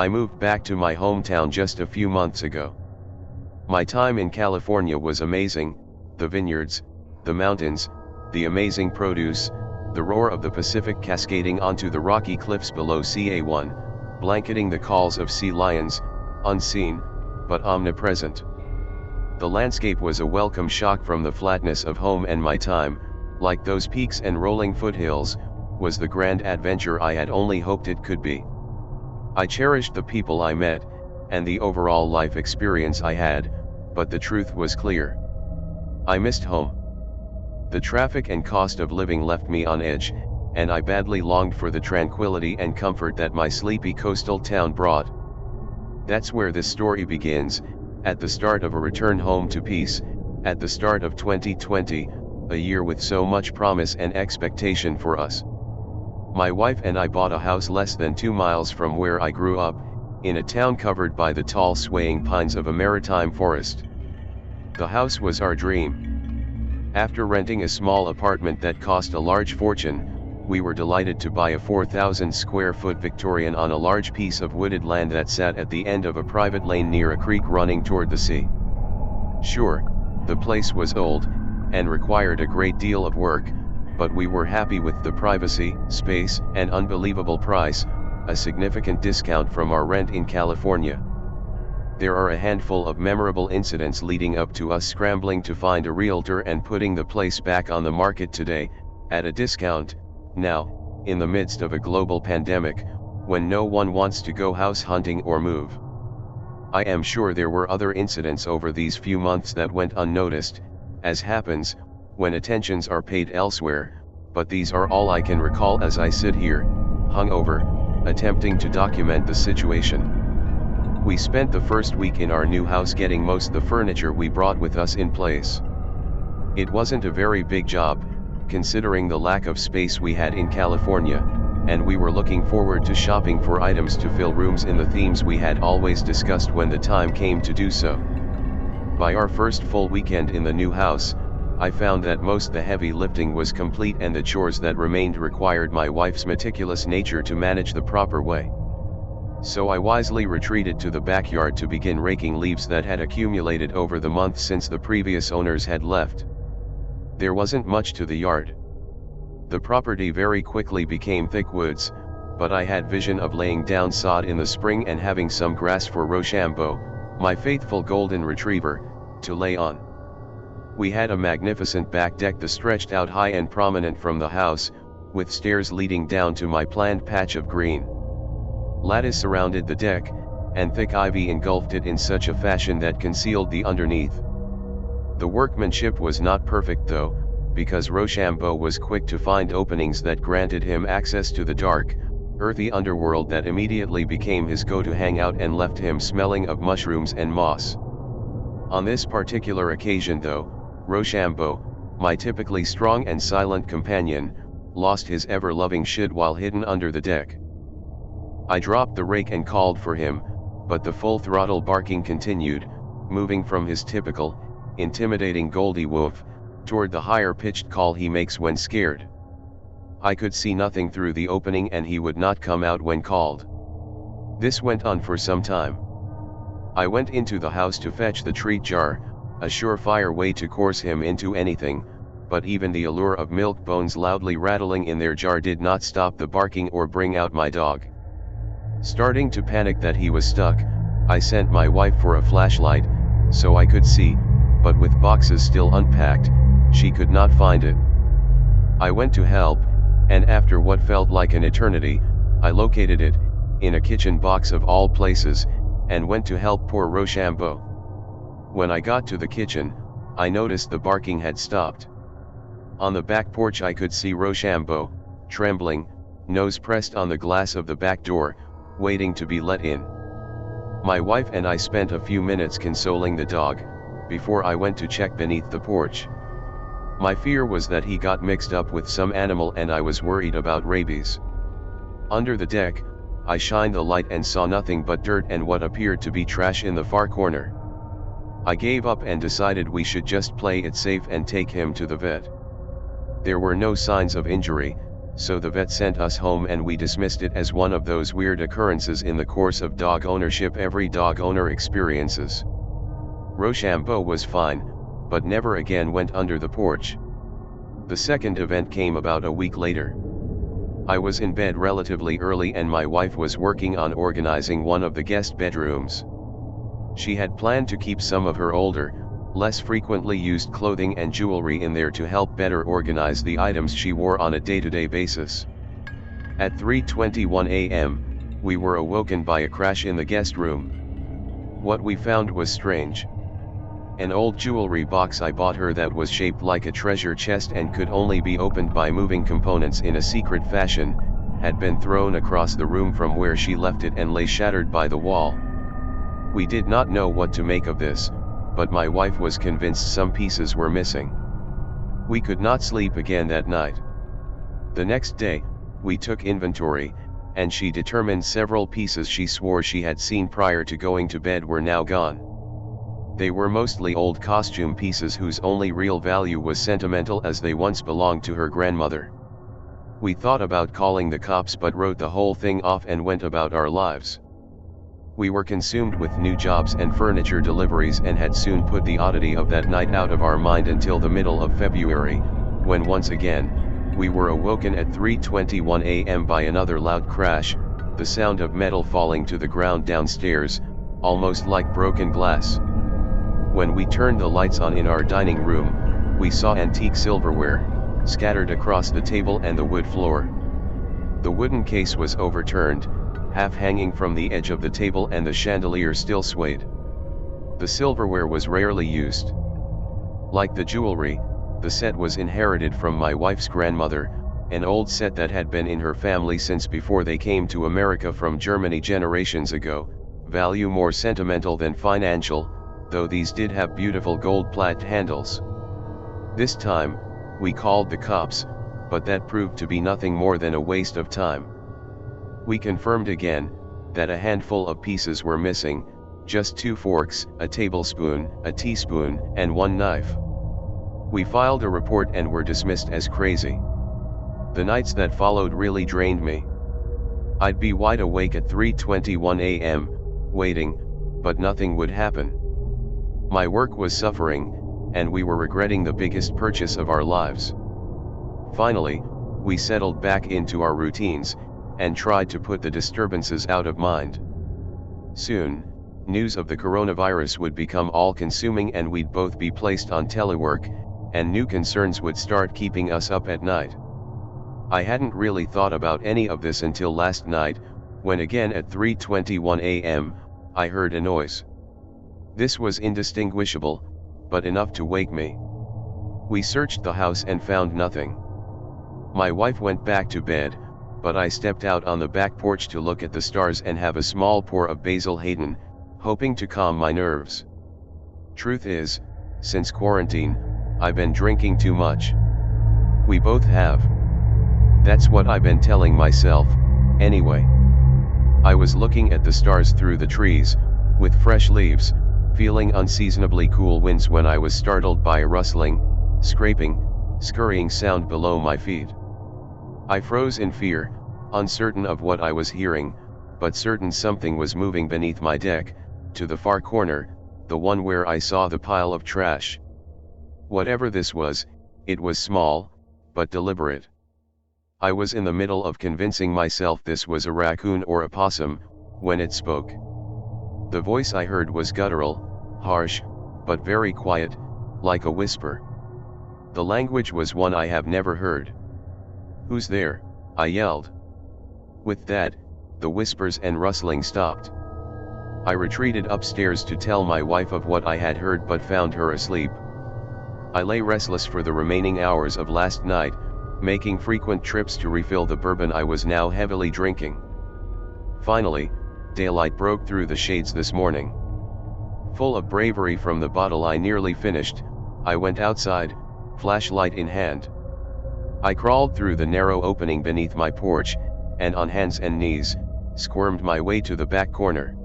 I moved back to my hometown just a few months ago. My time in California was amazing: the vineyards, the mountains, the amazing produce, the roar of the Pacific cascading onto the rocky cliffs below CA1, blanketing the calls of sea lions, unseen, but omnipresent. The landscape was a welcome shock from the flatness of home, and my time, like those peaks and rolling foothills, was the grand adventure I had only hoped it could be. I cherished the people I met, and the overall life experience I had, but the truth was clear. I missed home. The traffic and cost of living left me on edge, and I badly longed for the tranquility and comfort that my sleepy coastal town brought. That's where this story begins, at the start of a return home to peace, at the start of 2020, a year with so much promise and expectation for us. My wife and I bought a house less than 2 miles from where I grew up, in a town covered by the tall swaying pines of a maritime forest. The house was our dream. After renting a small apartment that cost a large fortune, we were delighted to buy a 4,000 square foot Victorian on a large piece of wooded land that sat at the end of a private lane near a creek running toward the sea. Sure, the place was old, and required a great deal of work, but we were happy with the privacy, space, and unbelievable price, a significant discount from our rent in California. There are a handful of memorable incidents leading up to us scrambling to find a realtor and putting the place back on the market today, at a discount, now, in the midst of a global pandemic, when no one wants to go house hunting or move. I am sure there were other incidents over these few months that went unnoticed, as happens, when attentions are paid elsewhere, but these are all I can recall as I sit here, hungover, attempting to document the situation. We spent the first week in our new house getting most of the furniture we brought with us in place. It wasn't a very big job, considering the lack of space we had in California, and we were looking forward to shopping for items to fill rooms in the themes we had always discussed when the time came to do so. By our first full weekend in the new house, I found that most of the heavy lifting was complete and the chores that remained required my wife's meticulous nature to manage the proper way. So I wisely retreated to the backyard to begin raking leaves that had accumulated over the months since the previous owners had left. There wasn't much to the yard. The property very quickly became thick woods, but I had vision of laying down sod in the spring and having some grass for Rochambeau, my faithful golden retriever, to lay on. We had a magnificent back deck that stretched out high and prominent from the house, with stairs leading down to my planned patch of green. Lattice surrounded the deck, and thick ivy engulfed it in such a fashion that concealed the underneath. The workmanship was not perfect though, because Rochambeau was quick to find openings that granted him access to the dark, earthy underworld that immediately became his go-to hangout and left him smelling of mushrooms and moss. On this particular occasion though, Rochambeau, my typically strong and silent companion, lost his ever-loving shit while hidden under the deck. I dropped the rake and called for him, but the full-throttle barking continued, moving from his typical, intimidating Goldie woof, toward the higher-pitched call he makes when scared. I could see nothing through the opening and he would not come out when called. This went on for some time. I went into the house to fetch the treat jar, a surefire way to coerce him into anything, but even the allure of milk bones loudly rattling in their jar did not stop the barking or bring out my dog. Starting to panic that he was stuck, I sent my wife for a flashlight, so I could see, but with boxes still unpacked, she could not find it. I went to help, and after what felt like an eternity, I located it, in a kitchen box of all places, and went to help poor Rochambeau. When I got to the kitchen, I noticed the barking had stopped. On the back porch I could see Rochambeau, trembling, nose pressed on the glass of the back door, waiting to be let in. My wife and I spent a few minutes consoling the dog, before I went to check beneath the porch. My fear was that he got mixed up with some animal and I was worried about rabies. Under the deck, I shined the light and saw nothing but dirt and what appeared to be trash in the far corner. I gave up and decided we should just play it safe and take him to the vet. There were no signs of injury, so the vet sent us home and we dismissed it as one of those weird occurrences in the course of dog ownership every dog owner experiences. Rochambeau was fine, but never again went under the porch. The second event came about a week later. I was in bed relatively early and my wife was working on organizing one of the guest bedrooms. She had planned to keep some of her older, less frequently used clothing and jewelry in there to help better organize the items she wore on a day-to-day basis. At 3:21 a.m., we were awoken by a crash in the guest room. What we found was strange. An old jewelry box I bought her that was shaped like a treasure chest and could only be opened by moving components in a secret fashion, had been thrown across the room from where she left it and lay shattered by the wall. We did not know what to make of this, but my wife was convinced some pieces were missing. We could not sleep again that night. The next day, we took inventory, and she determined several pieces she swore she had seen prior to going to bed were now gone. They were mostly old costume pieces whose only real value was sentimental as they once belonged to her grandmother. We thought about calling the cops but wrote the whole thing off and went about our lives. We were consumed with new jobs and furniture deliveries and had soon put the oddity of that night out of our mind until the middle of February, when once again, we were awoken at 3:21 a.m. by another loud crash, the sound of metal falling to the ground downstairs, almost like broken glass. When we turned the lights on in our dining room, we saw antique silverware, scattered across the table and the wood floor. The wooden case was overturned, half hanging from the edge of the table and the chandelier still swayed. The silverware was rarely used. Like the jewelry, the set was inherited from my wife's grandmother, an old set that had been in her family since before they came to America from Germany generations ago, value more sentimental than financial, though these did have beautiful gold-plated handles. This time, we called the cops, but that proved to be nothing more than a waste of time. We confirmed again, that a handful of pieces were missing, just 2 forks, a tablespoon, a teaspoon, and 1 knife. We filed a report and were dismissed as crazy. The nights that followed really drained me. I'd be wide awake at 3:21 a.m., waiting, but nothing would happen. My work was suffering, and we were regretting the biggest purchase of our lives. Finally, we settled back into our routines, and tried to put the disturbances out of mind. Soon, news of the coronavirus would become all-consuming and we'd both be placed on telework, and new concerns would start keeping us up at night. I hadn't really thought about any of this until last night, when again at 3:21 a.m., I heard a noise. This was indistinguishable, but enough to wake me. We searched the house and found nothing. My wife went back to bed, but I stepped out on the back porch to look at the stars and have a small pour of Basil Hayden, hoping to calm my nerves. Truth is, since quarantine, I've been drinking too much. We both have. That's what I've been telling myself, anyway. I was looking at the stars through the trees, with fresh leaves, feeling unseasonably cool winds when I was startled by a rustling, scraping, scurrying sound below my feet. I froze in fear, uncertain of what I was hearing, but certain something was moving beneath my deck, to the far corner, the one where I saw the pile of trash. Whatever this was, it was small, but deliberate. I was in the middle of convincing myself this was a raccoon or a possum, when it spoke. The voice I heard was guttural, harsh, but very quiet, like a whisper. The language was one I have never heard. "Who's there?" I yelled. With that, the whispers and rustling stopped. I retreated upstairs to tell my wife of what I had heard but found her asleep. I lay restless for the remaining hours of last night, making frequent trips to refill the bourbon I was now heavily drinking. Finally, daylight broke through the shades this morning. Full of bravery from the bottle I nearly finished, I went outside, flashlight in hand. I crawled through the narrow opening beneath my porch, and on hands and knees, squirmed my way to the back corner.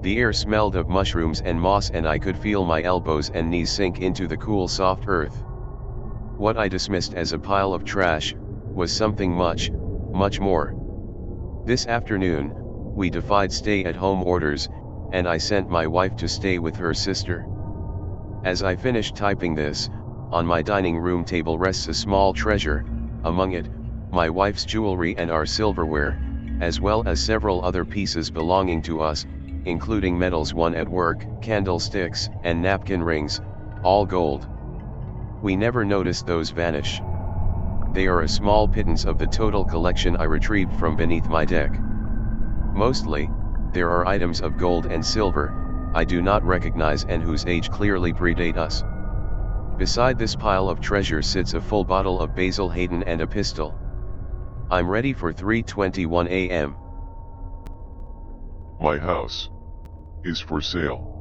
The air smelled of mushrooms and moss and I could feel my elbows and knees sink into the cool soft earth. What I dismissed as a pile of trash, was something much, much more. This afternoon, we defied stay-at-home orders, and I sent my wife to stay with her sister. As I finished typing this, on my dining room table rests a small treasure, among it, my wife's jewelry and our silverware, as well as several other pieces belonging to us, including medals won at work, candlesticks, and napkin rings, all gold. We never noticed those vanish. They are a small pittance of the total collection I retrieved from beneath my deck. Mostly, there are items of gold and silver I do not recognize and whose age clearly predate us. Beside this pile of treasure sits a full bottle of Basil Hayden and a pistol. I'm ready for 3:21 a.m. My house is for sale.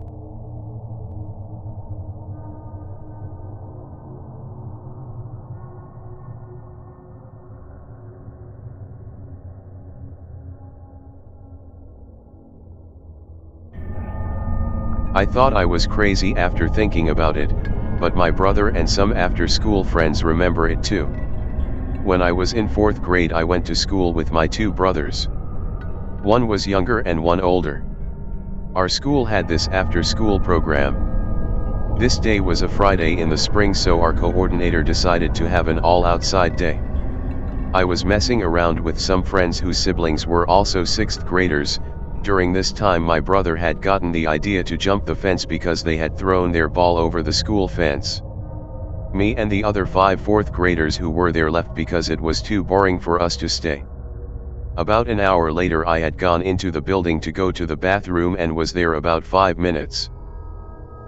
I thought I was crazy after thinking about it, but my brother and some after-school friends remember it too. When I was in 4th grade I went to school with my two brothers. One was younger and one older. Our school had this after-school program. This day was a Friday in the spring, so our coordinator decided to have an all-outside day. I was messing around with some friends whose siblings were also 6th graders. During this time my brother had gotten the idea to jump the fence because they had thrown their ball over the school fence. Me and the other 5 4th graders who were there left because it was too boring for us to stay. About an hour later I had gone into the building to go to the bathroom and was there about 5 minutes.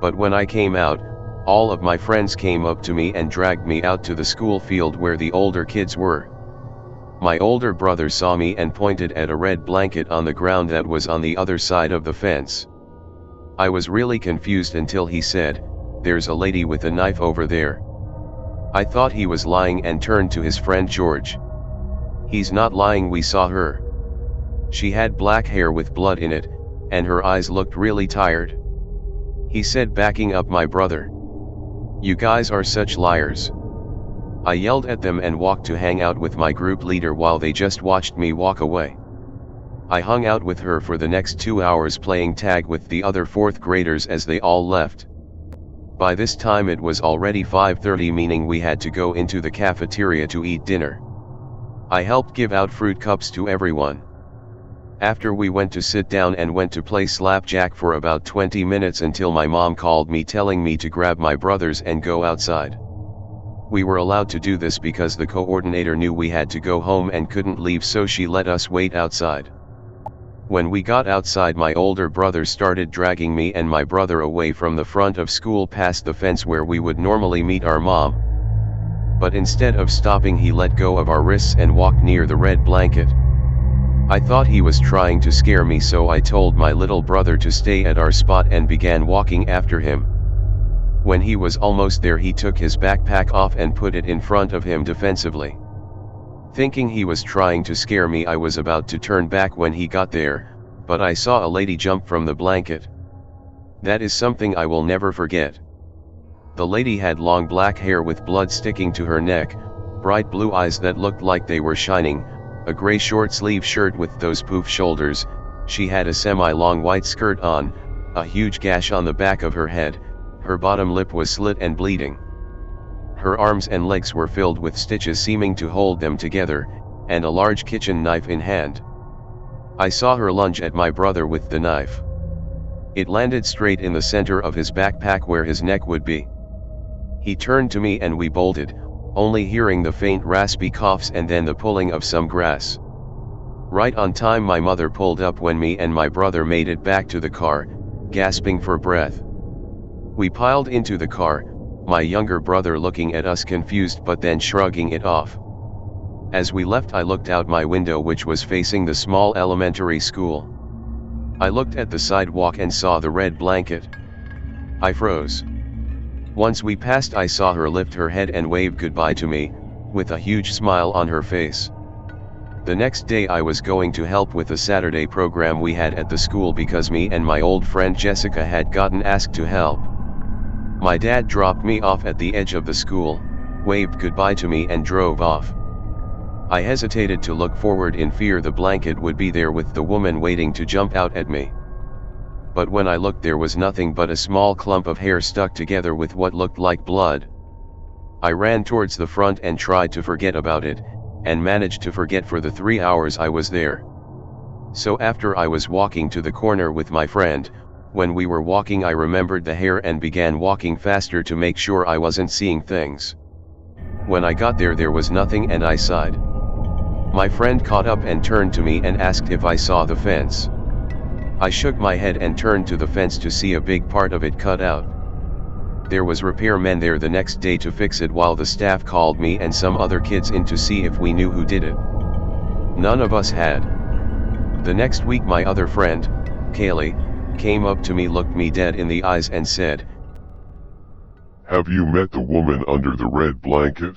But when I came out, all of my friends came up to me and dragged me out to the school field where the older kids were. My older brother saw me and pointed at a red blanket on the ground that was on the other side of the fence. I was really confused until he said, "There's a lady with a knife over there." I thought he was lying and turned to his friend George. "He's not lying, we saw her. She had black hair with blood in it, and her eyes looked really tired," he said, backing up my brother. "You guys are such liars." I yelled at them and walked to hang out with my group leader while they just watched me walk away. I hung out with her for the next 2 hours playing tag with the other 4th graders as they all left. By this time it was already 5:30, meaning we had to go into the cafeteria to eat dinner. I helped give out fruit cups to everyone. After we went to sit down and went to play slapjack for about 20 minutes until my mom called me telling me to grab my brothers and go outside. We were allowed to do this because the coordinator knew we had to go home and couldn't leave, so she let us wait outside. When we got outside my older brother started dragging me and my brother away from the front of school past the fence where we would normally meet our mom. But instead of stopping he let go of our wrists and walked near the red blanket. I thought he was trying to scare me, so I told my little brother to stay at our spot and began walking after him. When he was almost there he took his backpack off and put it in front of him defensively. Thinking he was trying to scare me, I was about to turn back when he got there, but I saw a lady jump from the blanket. That is something I will never forget. The lady had long black hair with blood sticking to her neck, bright blue eyes that looked like they were shining, a gray short-sleeve shirt with those poof shoulders. She had a semi-long white skirt on, a huge gash on the back of her head. Her bottom lip was slit and bleeding. Her arms and legs were filled with stitches seeming to hold them together, and a large kitchen knife in hand. I saw her lunge at my brother with the knife. It landed straight in the center of his backpack where his neck would be. He turned to me and we bolted, only hearing the faint raspy coughs and then the pulling of some grass. Right on time my mother pulled up when me and my brother made it back to the car, gasping for breath. We piled into the car, my younger brother looking at us confused but then shrugging it off. As we left I looked out my window, which was facing the small elementary school. I looked at the sidewalk and saw the red blanket. I froze. Once we passed I saw her lift her head and wave goodbye to me, with a huge smile on her face. The next day I was going to help with a Saturday program we had at the school because me and my old friend Jessica had gotten asked to help. My dad dropped me off at the edge of the school, waved goodbye to me and drove off. I hesitated to look forward in fear the blanket would be there with the woman waiting to jump out at me. But when I looked, there was nothing but a small clump of hair stuck together with what looked like blood. I ran towards the front and tried to forget about it, and managed to forget for the 3 hours I was there. So after I was walking to the corner with my friend, when we were walking I remembered the hair and began walking faster to make sure I wasn't seeing things. When I got there was nothing and I sighed. My friend caught up and turned to me and asked if I saw the fence. I shook my head and turned to the fence to see a big part of it cut out. There was repairmen there the next day to fix it while the staff called me and some other kids in to see if we knew who did it. None of us had. The next week my other friend, Kaylee, came up to me, looked me dead in the eyes and said, "Have you met the woman under the red blanket?"